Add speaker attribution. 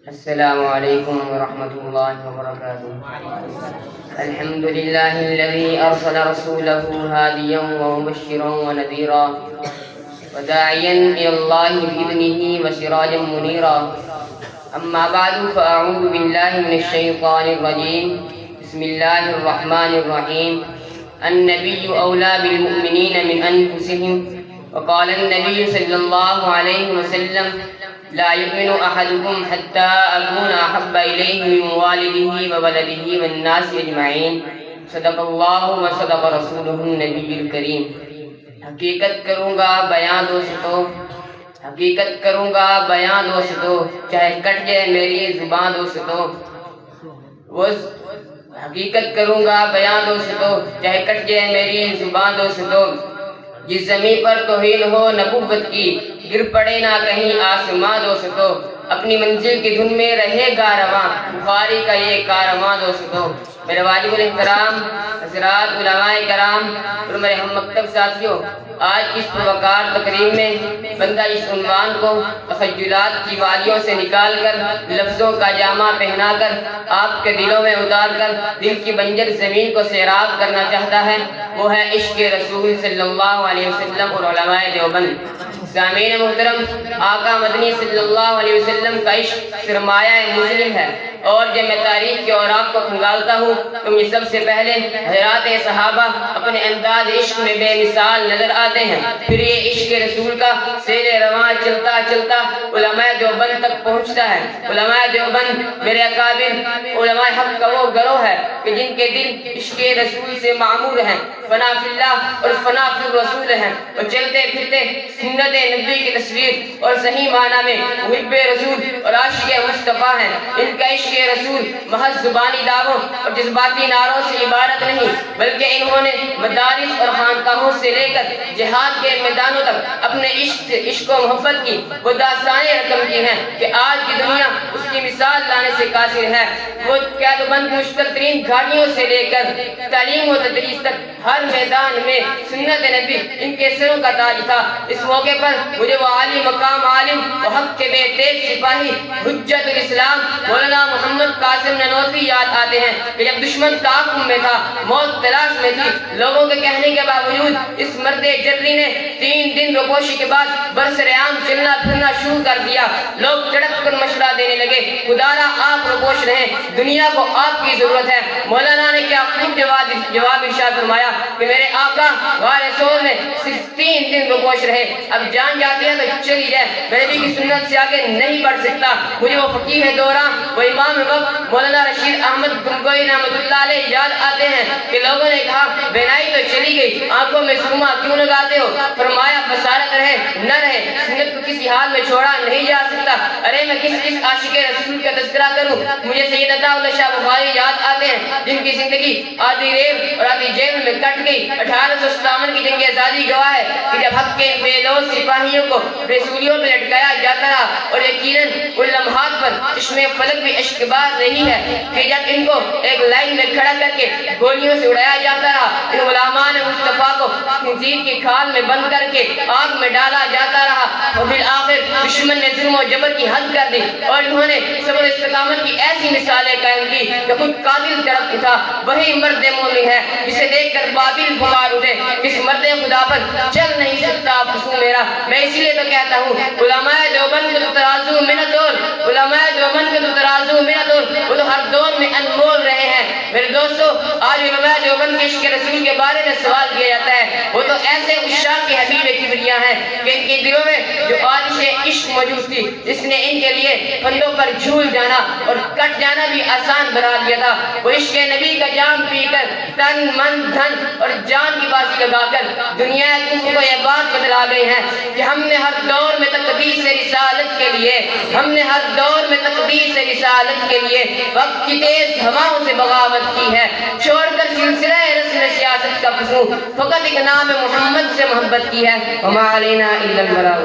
Speaker 1: السلام عليكم ورحمة الله وبركاته. الحمد لله الذي أرسل رسوله هاديا ومبشرا ونذيرا وداعيا إلى الله بإذنه وسراجا منيرا. أما بعد فأعوذ بالله من الشيطان الرجيم. بسم الله الرحمن الرحيم. النبي أولى بالمؤمنين من أنفسهم. وقال النبي صلى الله عليه وسلم: لا يؤمن أحدكم حتى أكون أحب إليه من والده وولده والناس أجمعين. صدق اللہ وصدق رسولہ النبی الکریم. حقیقت کروں گا بیان دوستو، حقیقت کروں گا بیان دوستو، چاہے کٹ جائے میری زبان دوستو. وہ حقیقت کروں گا بیان دوستو، چاہے کٹ جائے میری زبان دوستو. جس زمین پر توہین ہو نبوت کی، گر پڑے نہ کہیں آسماں دوستو. اپنی منزل کی دھن میں رہے گا رواں بخاری کا یہ کارواں دوستو. میرے واجب الاحترام حضرات، علماء کرام اور میرے ہم مکتب ساتھیوں، آج اس پروکار تقریب میں بندہ اس عنوان کو تخیلات کی وادیوں سے نکال کر لفظوں کا جامہ پہنا کر آپ کے دلوں میں اتار کر دل کی بنجر زمین کو سیراب کرنا چاہتا ہے، وہ ہے عشق رسول صلی اللہ علیہ وسلم اور علماء دیوبند. سامعین محترم، آقا مدنی صلی اللہ علیہ وسلم کا عشق سرمایہ مسلم ہے، اور جب میں تاریخ کے اوراق کو کھنگالتا ہوں تو مجھے سب سے پہلے حضرات صحابہ اپنے انداز عشق میں بے مثال نظر آتے ہیں. پھر یہ عشق رسول کا سیل رواں چلتا چلتا علماء دیوبند تک پہنچتا ہے. علماء دیوبند میرے اکابر علماء حق کا وہ گروہ ہے کہ جن کے دل عشق رسول سے معمور ہیں، فنا فی اللہ اور فنا فی الرسول ہیں، اور چلتے پھرتے سنت نبی کی تصویر اور صحیح معنی میں محب رسول اور عاشق مصطفیٰ ہیں. ان کا عشق رسول محض زبانی دعووں اور جذباتی نعروں سے عبارت نہیں، بلکہ انہوں نے مدارس اور خانقاہوں سے لے کر جہاد کے میدانوں تک اپنے عشق و محبت کی وہ داستانیں رقم کی ہیں کہ آج کی دنیا اس کی مثال لانے سے قاصر ہے. وہ قید بند مشکل ترین گھاٹیوں سے لے کر تعلیم و تدریس تک ہر میدان میں سنت نبی ان کے سروں کا تاج تھا. اس موقع پر مجھے وہ عالی مقام عالم و حق کے بے تیغ سپاہی حجت الاسلام مولانا محمد قاسم نانوتوی یاد آتے ہیں کہ جب دشمن تعاقب میں تھا، موت تلاش میں تھی، لوگوں کے کہنے کے باوجود اس مرد جرری نے 3 دن روپوشی کے بعد برسر عام چلنا پھرنا شروع کر دیا. لوگ چڑک کر مشورہ دینے لگے، خدارا آپ روپوش رہیں، دنیا کو آپ کی ضرورت ہے. مولانا نے کیا خوب جواب ارشاد فرمایا کہ میرے آقا غار سور میں صرف 3 دن روپوش رہے، اب جان جاتی ہے تو چلی جائے، میں نبی کی سنت سے آگے نہیں بڑھ سکتا. مجھے وہ فقیہ دوران، وہ امام وقت مولانا رشید احمد گنگوئی رحمۃ اللہ علیہ یاد آتے ہیں کہ لوگوں نے کہا بینائی تو چلی گئی، آنکھوں میں سرما کیوں لگاتے ہو؟ فرمایا بصارت رہے نہ رہے سنت کو کسی حال میں چھوڑا نہیں جا سکتا. ارے میں کس عاشق رسول کا تذکرہ کروں؟ مجھے سید عطا اللہ شاہ بخاری یاد آتے ہیں جن کی زندگی آدھی ریب اور آدھی جیل میں کٹ گئی. 1857 کی جنگ آزادی گواہ ہے کہ جب حق کے بے لوث سپاہیوں کو رسولیوں پہ لٹکایا جاتا رہا، اور یقیناً ان لمحات پر چشم فلک بھی اشکبار رہی ہے کہ جب ان کو ایک لائن میں کھڑا کر کے گولیوں سے اڑایا جاتا رہا، ان غلامان مصطفیٰ کو خنزیر کی کھال میں بند کر کے آگ میں ڈالا جاتا رہا، اور بالآخر دشمن نے ظلم و جبر کی حد کر دی اور انہوں نے صبر استقامت کی ایسی مثالیں قائم کی کہ خود قاتل تڑپ اٹھا. وہی مرد مومن ہے جسے دیکھ کر بابل پکار اٹھے، اس مرد خدا پر چل نہیں سکتا پسو میرا. میں اسی لیے تو کہتا ہوں علماء دیوبند کے تو ترازو میں نہ توڑ، علماء دیوبند کے تو ترازو میں نہ توڑ، وہ تو ہر دور میں انمول رہے ہیں. میرے دوستو، آج علماء دیوبند کے عشق رسول کے بارے میں سوال کیا جاتا ہے. وہ تو ایسے عشاق کے حبیب کبریا ہیں کہ ان کے دلوں میں جو آتش عشق موجود تھی، جس نے ان کے لیے پھندوں پر جھول جانا اور کٹ جانا بھی آسان بنا دیا تھا. وہ عشق نبی کا جام پی کر تن من دھن اور جان کی بازی لگا کر دنیا کو یہ بات بتلا گئے ہیں کہ ہم نے ہر دور میں تقدیس رسالت کے لیے، ہم نے ہر دور میں تقدیس رسالت کے لیے وقت کی تیز ہواؤں سے بغاوت کی ہے، چھوڑ کر سلسلہ رسم سیاست کا فسوں فقط ایک نام محمد سے محبت کی ہے. وما علینا الا البلاغ.